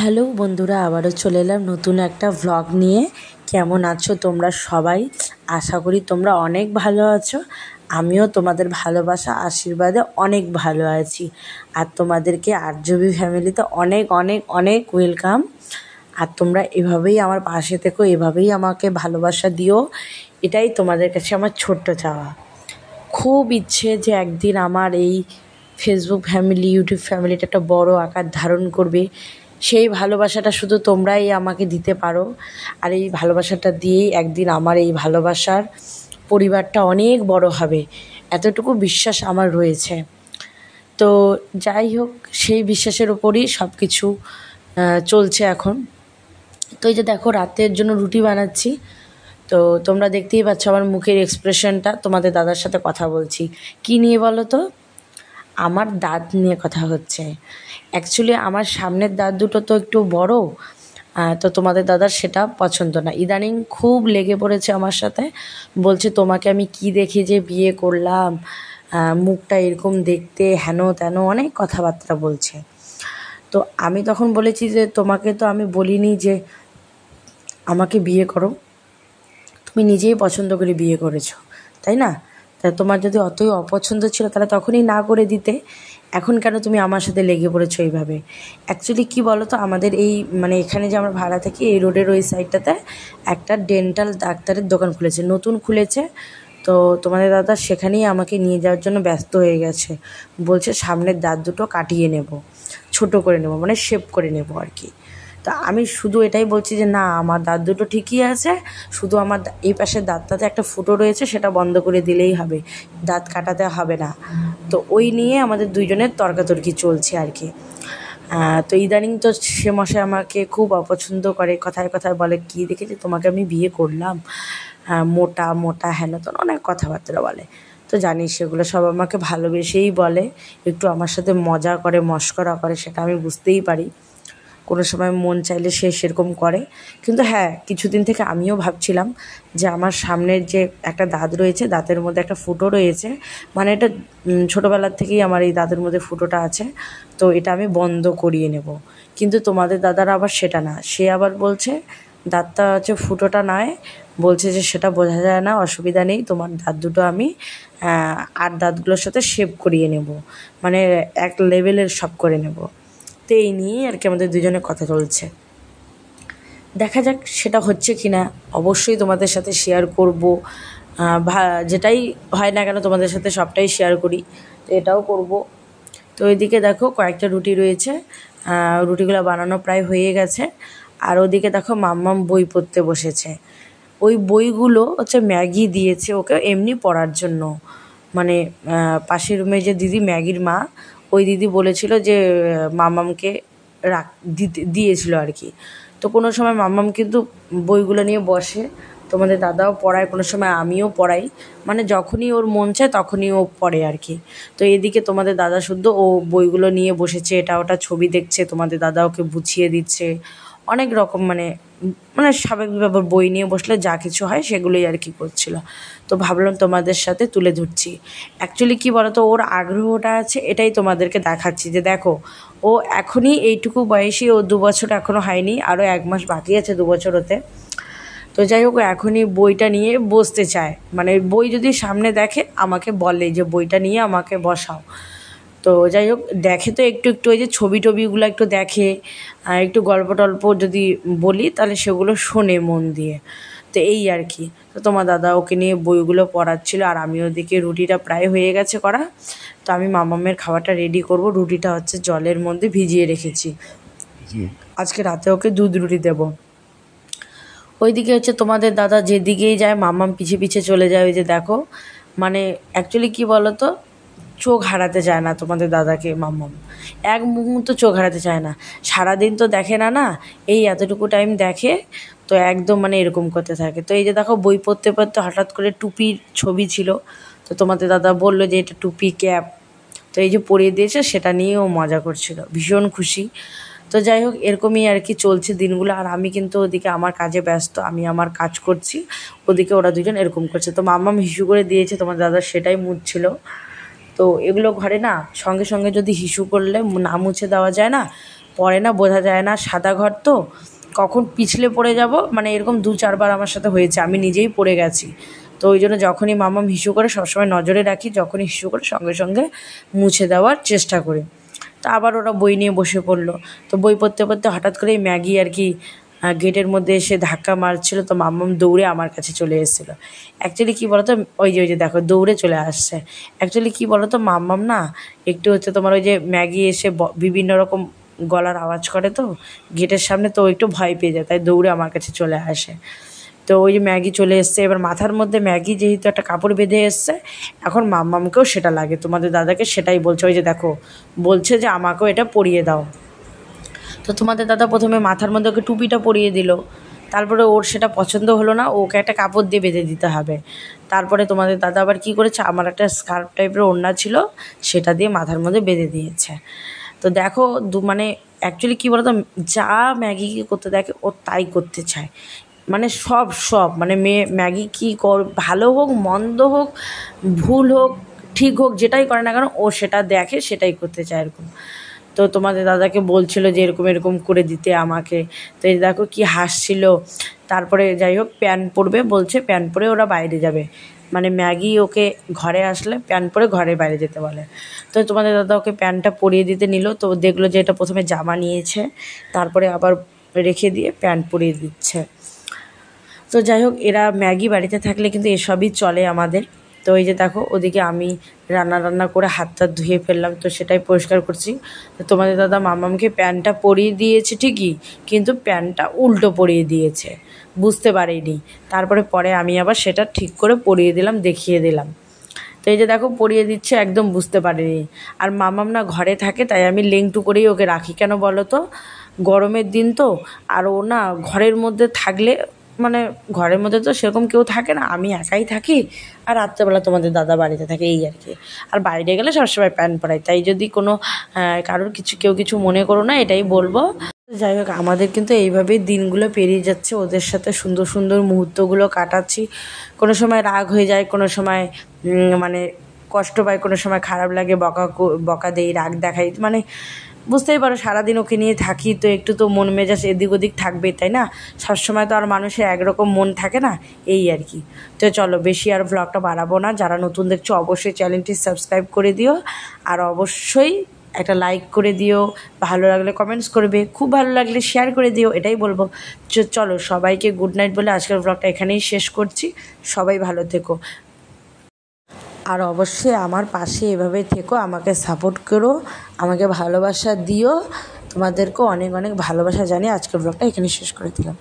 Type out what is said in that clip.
Hello বন্ধুরা, আবারও চলে এলাম নতুন একটা ভ্লগ নিয়ে। কেমন আছো তোমরা সবাই? আশা করি তোমরা অনেক ভালো আছো। আমিও তোমাদের ভালোবাসা আশীর্বাদে অনেক ভালো আছি। আর তোমাদেরকে আরজবি ফ্যামিলিতে অনেক অনেক অনেক ওয়েলকাম। আর তোমরা এভাবেই আমার পাশে থেকো, এভাবেই আমাকে ভালোবাসা দিও, এটাই তোমাদের কাছে আমার ছোট্ট চাওয়া। খুব ইচ্ছে যে একদিন আমার এই ফেসবুক ফ্যামিলি, ইউটিউব ফ্যামিলিটা একটা বড় আকার ধারণ করবে। সেই ভালোবাসাটা শুধু তোমরাই আমাকে দিতে পারো। আর এই ভালোবাসাটা দিয়েই একদিন আমার এই ভালোবাসার পরিবারটা অনেক বড় হবে, এতটুকু বিশ্বাস আমার রয়েছে। তো যাই হোক, সেই বিশ্বাসের ওপরই সব কিছু চলছে এখন। তো এই যে দেখো, রাতের জন্য রুটি বানাচ্ছি। তো তোমরা দেখতেই পাচ্ছ আমার মুখের এক্সপ্রেশনটা। তোমাদের দাদার সাথে কথা বলছি কি নিয়ে বলো তো? আমার দাঁত নিয়ে কথা হচ্ছে। অ্যাকচুয়ালি আমার সামনের দাঁত দুটো তো একটু বড়, তো তোমাদের দাদার সেটা পছন্দ না। ইদানিং খুব লেগে পড়েছে আমার সাথে, বলছে তোমাকে আমি কি দেখে যে বিয়ে করলাম, মুখটা এরকম দেখতে, হেন তেন অনেক কথাবার্তা বলছে। তো আমি তখন বলেছি যে তোমাকে তো আমি বলিনি যে আমাকে বিয়ে করো, তুমি নিজেই পছন্দ করে বিয়ে করেছো, তাই না? তা তোমার যদি অতই অপছন্দ ছিল তাহলে তখনই না করে দিতে। এখন কেন তুমি আমার সাথে লেগে পড়েছো এইভাবে? অ্যাকচুয়ালি কী বলো তো, আমাদের এই মানে এখানে যে আমরা ভাড়া থাকি, এই রোডের ওই সাইডটাতে একটা ডেন্টাল ডাক্তারের দোকান খুলেছে, নতুন খুলেছে। তো তোমাদের দাদা সেখানেই আমাকে নিয়ে যাওয়ার জন্য ব্যস্ত হয়ে গেছে। বলছে সামনের দাঁত দুটো কাটিয়ে নেব, ছোট করে নেব, মানে শেপ করে নেব আর কি। তা আমি শুধু এটাই বলছি যে না, আমার দাঁত দুটো ঠিকই আছে, শুধু আমার এই পাশের দাঁতটাতে একটা ফুটো রয়েছে, সেটা বন্ধ করে দিলেই হবে, দাঁত কাটাতে হবে না। তো ওই নিয়ে আমাদের দুইজনের তর্কাতর্কি চলছে আর কি। তো ইদানিং তো সে মশাই আমাকে খুব অপছন্দ করে, কথায় কথায় বলে কী দেখেছি তোমাকে আমি বিয়ে করলাম, মোটা মোটা হেন তেন অনেক কথাবার্তা বলে। তো জানিস সেগুলো সব আমাকে ভালোবেসেই বলে, একটু আমার সাথে মজা করে, মশকরা করে, সেটা আমি বুঝতেই পারি। কোনো সময় মন চাইলে সে সেরকম করে। কিন্তু হ্যাঁ, কিছুদিন থেকে আমিও ভাবছিলাম যে আমার সামনের যে একটা দাঁত রয়েছে, দাঁতের মধ্যে একটা ফুটো রয়েছে, মানে এটা ছোটোবেলার থেকেই আমার এই দাঁতের মধ্যে ফুটোটা আছে, তো এটা আমি বন্ধ করিয়ে নেব। কিন্তু তোমাদের দাদারা আবার সেটা না, সে আবার বলছে দাঁতটা হচ্ছে ফুটোটা নয়, বলছে যে সেটা বোঝা যায় না, অসুবিধা নেই, তোমার দাঁত দুটো আমি আর দাঁতগুলোর সাথে শেপ করিয়ে নেব, মানে এক লেভেলের সব করে নেব। তো এই নিয়েই আর কি আমাদের দুজনের কথা চলছে। দেখা যাক সেটা হচ্ছে কি না, অবশ্যই তোমাদের সাথে শেয়ার করব। যেটাই হয় না কেন তোমাদের সাথে সবটাই শেয়ার করি, তো এটাও করব। তো ওইদিকে দেখো কয়েকটা রুটি রয়েছে, রুটিগুলো বানানো প্রায় হয়ে গেছে। আর ওদিকে দেখো মাম্মাম বই পড়তে বসেছে। ওই বইগুলো হচ্ছে ম্যাগি দিয়েছে ওকে এমনি পড়ার জন্য। মানে পাশের রুমে যে দিদি, ম্যাগির মা, ওই দিদি বলেছিল যে মাম্মামকে দিয়েছিল আর কি। তো কোনো সময় মাম্মাম কিন্তু বইগুলো নিয়ে বসে, তোমাদের দাদাও পড়ায়, কোনো সময় আমিও পড়াই, মানে যখনই ওর মন চায় তখনই ও পড়ে আর কি। তো এদিকে তোমাদের দাদা শুদ্ধ ও বইগুলো নিয়ে বসেছে, এটা ওটা ছবি দেখছে, তোমাদের দাদা ওকে বুঝিয়ে দিচ্ছে অনেক রকম, মানে মানে স্বাভাবিকভাবে বই নিয়ে বসলে যা কিছু হয় সেগুলোই আর কি করছিল। তো ভাবলাম তোমাদের সাথে তুলে ধরছি। অ্যাকচুয়ালি কী বলো তো, ওর আগ্রহটা আছে, এটাই তোমাদেরকে দেখাচ্ছি যে দেখো, ও এখনই এইটুকু বয়সী, ও 2 বছর এখনও হয়নি, আরও 1 মাস বাকি আছে 2 বছর হতে। তো যাই হোক, এখনই বইটা নিয়ে বসতে চায়, মানে বই যদি সামনে দেখে আমাকে বলে যে বইটা নিয়ে আমাকে বসাও। তো যাই হোক, দেখে তো একটু একটু, ওই যে ছবি টবিগুলো একটু দেখে, একটু গল্প টল্প যদি বলি তাহলে সেগুলো শোনে মন দিয়ে। তো এই আর কি। তো তোমার দাদা ওকে নিয়ে বইগুলো পড়াচ্ছিল, আর আমি ওদিকে রুটিটা প্রায় হয়ে গেছে করা। তো আমি মামামের খাবারটা রেডি করব। রুটিটা হচ্ছে জলের মধ্যে ভিজিয়ে রেখেছি, আজকে রাতে ওকে দুধ রুটি দেবো। ওইদিকে হচ্ছে তোমাদের দাদা যেদিকেই যায় মাম্মাম পিছে পিছে চলে যায়, ওই যে দেখো। মানে অ্যাকচুয়ালি কী বলো তো, চোখ হারাতে চায় না তোমাদের দাদাকে মাম্মাম, এক মুহূর্ত চোখ হারাতে চায় না। সারাদিন তো দেখে না, না এই এতটুকু টাইম দেখে, তো একদম মানে এরকম করতে থাকে। তো এই যে দেখো, বই পড়তে পড়তে হঠাৎ করে টুপির ছবি ছিল, তো তোমাদের দাদা বললো যে এটা টুপি, ক্যাপ, তো এই যে পরিয়ে দিয়েছে, সেটা নিয়েও মজা করছিল, ভীষণ খুশি। তো যাই হোক, এরকমই আর কি চলছে দিনগুলো। আর আমি কিন্তু ওদিকে আমার কাজে ব্যস্ত, আমি আমার কাজ করছি, ওদিকে ওরা দুজন এরকম করছে। তো মাম্মাম হিসু করে দিয়েছে, তোমার দাদা সেটাই মুছছিল। তো এগুলো ঘরে না সঙ্গে সঙ্গে যদি হিসু করলে না মুছে দেওয়া যায় না, পরে না বোঝা যায় না, সাদা ঘর তো কখন পিছলে পড়ে যাব, মানে এরকম 2-4 বার আমার সাথে হয়েছে, আমি নিজেই পড়ে গেছি। তো ওই জন্য যখনই মাম্মাম হিসু করে সবসময় নজরে রাখি, যখনই হিসু করে সঙ্গে সঙ্গে মুছে দেওয়ার চেষ্টা করি। তো আবার ওরা বই নিয়ে বসে পড়লো। তো বই পড়তে পড়তে হঠাৎ করেই ম্যাগি আর কি গেটের মধ্যে এসে ধাক্কা মারছিল, তো মাম্মাম দৌড়ে আমার কাছে চলে এসেছিলো। অ্যাকচুয়ালি কী বলো তো, ওই যে দেখো দৌড়ে চলে আসছে। অ্যাকচুয়ালি কী বলো তো, মাম্মাম না একটু হচ্ছে তোমার ওই যে ম্যাগি এসে বিভিন্ন রকম গলার আওয়াজ করে তো গেটের সামনে, তো একটু ভয় পেয়ে যায়, তাই দৌড়ে আমার কাছে চলে আসে। তো ওই যে ম্যাগি চলে এসছে, এবার মাথার মধ্যে ম্যাগি যেহেতু একটা কাপড় বেঁধে এসছে, এখন মাম্মামকেও সেটা লাগে, তোমাদের দাদাকে সেটাই বলছে, ওই যে দেখো বলছে যে আমাকেও এটা পরিয়ে দাও। তো তোমাদের দাদা প্রথমে মাথার মধ্যে ওকে টুপিটা পরিয়ে দিল, তারপরে ওর সেটা পছন্দ হলো না, ওকে একটা কাপড় দিয়ে বেঁধে দিতে হবে। তারপরে তোমাদের দাদা আবার কী করেছে, আমার একটা স্কার্ফ টাইপের ওড়না ছিল, সেটা দিয়ে মাথার মধ্যে বেঁধে দিয়েছে। তো দেখো মানে অ্যাকচুয়ালি কী বলতো, যা ম্যাগিকে করতে দেখে ও তাই করতে চায়, মানে সব মানে ম্যাগি কী ভালো হোক মন্দ হোক ভুল হোক ঠিক হোক যেটাই করে না কেন, ও সেটা দেখে সেটাই করতে চায় এরকম। তো তোমাদের দাদাকে বলছিল যে এরকম এরকম করে দিতে আমাকে, তো এই দেখো কি হাসছিল। তারপরে যাই হোক প্যান্ট পরবে বলছে, প্যান্ট পরে ওরা বাইরে যাবে, মানে ম্যাগি ওকে ঘরে আসলে প্যান্ট পরে ঘরে বাইরে যেতে বলে। তো তোমাদের দাদা ওকে প্যান্টটা পরিয়ে দিতে নিল, তো দেখলো যে এটা প্রথমে জামা নিয়েছে, তারপরে আবার রেখে দিয়ে প্যান্ট পরিয়ে দিচ্ছে। তো যাই হোক এরা ম্যাগি বাড়িতে থাকলে কিন্তু এসবই চলে আমাদের। তো এই যে দেখো ওদিকে আমি রান্না করে হাত ধুয়ে ফেললাম, তো সেটাই পরিষ্কার করছি। তো তোমাদের দাদা মামামকে প্যান্টটা পরিয়ে দিয়েছে ঠিকই, কিন্তু প্যান্টটা উল্টো পরিয়ে দিয়েছে, বুঝতে পারিনি। তারপরে পরে আমি আবার সেটা ঠিক করে পরিয়ে দিলাম, দেখিয়ে দিলাম। তো এই যে দেখো পরিয়ে দিচ্ছে, একদম বুঝতে পারিনি। আর মামাম না ঘরে থাকে, তাই আমি লেংটু করেই ওকে রাখি, কেন বলো তো, গরমের দিন তো, আর ও না ঘরের মধ্যে থাকলে, মানে ঘরের মধ্যে তো সেরকম কেউ থাকে না, আমি একাই থাকি, আর রাত্রেবেলা তোমাদের দাদা বাড়িতে থাকে, এই আর কি। আর বাইরে গেলে সবসময় প্যান্ট পরাই, তাই যদি কোনো কারোর কেউ কিছু মনে করো না, এটাই বলবো। যাই হোক আমাদের কিন্তু এইভাবেই দিনগুলো পেরিয়ে যাচ্ছে, ওদের সাথে সুন্দর সুন্দর মুহূর্তগুলো কাটাচ্ছি। কোনো সময় রাগ হয়ে যায়, কোনো সময় মানে কষ্ট পাই, কোনো সময় খারাপ লাগে, বকা দেই, রাগ দেখাই, মানে বুঝতেই পারো সারাদিন ওকে নিয়ে থাকি, তো একটু তো মন মেজাজ এদিক ওদিক থাকবে, তাই না? সবসময় তো আর মানুষের একরকম মন থাকে না, এই আর কি। তো চলো বেশি আর ব্লগটা বাড়াবো না, যারা নতুন দেখছো অবশ্যই চ্যানেলটি সাবস্ক্রাইব করে দিও, আর অবশ্যই একটা লাইক করে দিও, ভালো লাগলে কমেন্টস করবে, খুব ভালো লাগলে শেয়ার করে দিও, এটাই বলবো। চলো সবাইকে গুড নাইট বলে আজকের ব্লগটা এখানেই শেষ করছি। সবাই ভালো থেকো, আর অবশ্যই আমার পাশে এভাবে থেকো, আমাকে সাপোর্ট করো, আমাকে ভালোবাসা দিও। তোমাদেরকেও অনেক অনেক ভালোবাসা জানিয়ে আজকের ব্লগটা এখানে শেষ করে দিলাম।